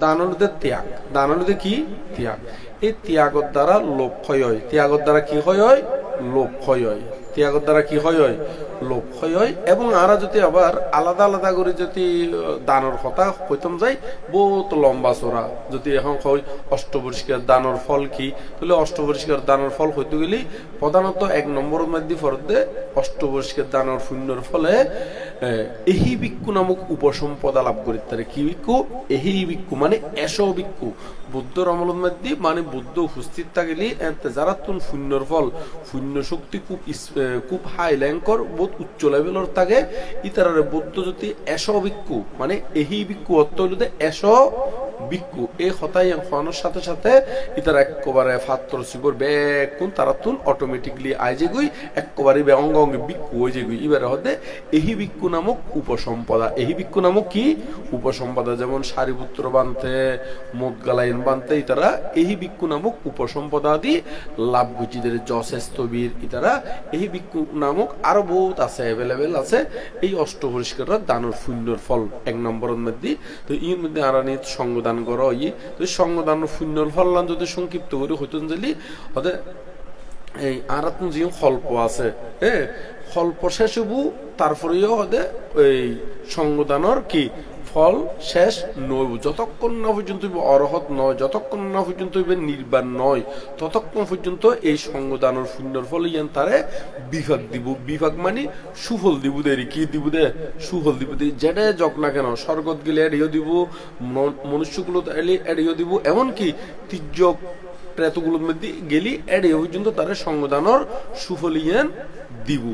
দান হলুদে ত্যাগ, দান হলুদে কি ত্যাগ। এই ত্যাগের দ্বারা লোভ ক্ষয় হয়, ত্যাগের দ্বারা কি হয় লোভ ক্ষয় হয়, ত্যাগের দ্বারা কি হয় লোভ ক্ষয় হয়। এবং আরা যদি আবার আলাদা আলাদা করে যদি দানের কথা কইতাম যাই বহুত লম্বা চড়া, যদি এখন কই অষ্টপরিষ্কার দানের ফল কি, তাহলে অষ্টপরিষ্কার দানের ফল হইতে গেলে প্রধানত 1 নম্বরের মধ্যে ফরদে অষ্টপরিষ্কার দানের পুণ্যর ফলে এহি ভিক্ষু নামক উপসম্পদা লাভ করিতে পারে। কি ভিক্ষু? এহি ভিক্ষু মানে এসো ভিক্ষু। বুদ্ধর আমলের মধ্যে মানে বুদ্ধ উপস্থিত থাকিলে যারা তুন পুণ্যর ফল, পুণ্য শক্তি খুব হাই ল্যাঙ্কর বহুত উচ্চ লেভেলের থাকে, ইতারে বুদ্ধ যদি এসো ভিক্ষু মানে এহি ভিক্ষু অর্থ হইল এসো ভিক্ষু। এই হতাই হওয়ানোর সাথে সাথে ইতার একেবারে ফাত্র শিবর ব্যাকুন তারা তুন অটোমেটিকলি আইজে গই একেবারে অঙ্গ অঙ্গে ভিক্ষু হয়ে যে গই। এবারে হতে এহি ভিক্ষু নামক উপসম্পদা। এহি ভিক্ষু নামক কি উপসম্পদা, যেমন সারিপুত্র বানতে মোদগালাইন বানতে ইতারা এহি ভিক্ষু নামক উপসম্পদা দি লাভ গুচিদের যশেস্তবীর ইতারা এহি ভিক্ষু নামক আরো বহুত আছে, অ্যাভেলেবেল আছে। এই অষ্ট পরিষ্কার দানের পুণ্যর ফল 1 নম্বরের মধ্যে। তো এর মধ্যে আরানিত সঙ্গদান করো ই তো সঙ্গদানের পুণ্যর ফল যদি সংক্ষিপ্ত করে হইতেন যদি ওদের এই আরাতন যে কল্প আছে, হ্যাঁ কল্প শেষ হবু তারপরেও ওদের এই সঙ্গদানের কি ফল শেষ নয়। যতক্ষণ না পর্যন্ত অরহত নয়, যতক্ষণ না পর্যন্ত নির্বাণ নয়, ততক্ষণ পর্যন্ত এই সঙ্গদানের পুণ্যর ফল ইয়ান তারে বিভাগ দিব। বিভাগ মানে সুফল দিব দেরি, কি দিব দে সুফল দিব দে। যেটা যক না কেন স্বর্গত গেলে এড়িয়ে দিব, মনুষ্যগুলো এলে এড়িয়ে দিব, এমনকি তির্যক প্রেতগুলোর মধ্যে গেলি এড়িয়ে পর্যন্ত তারে সঙ্গদানের সুফল ইয়ান দিব।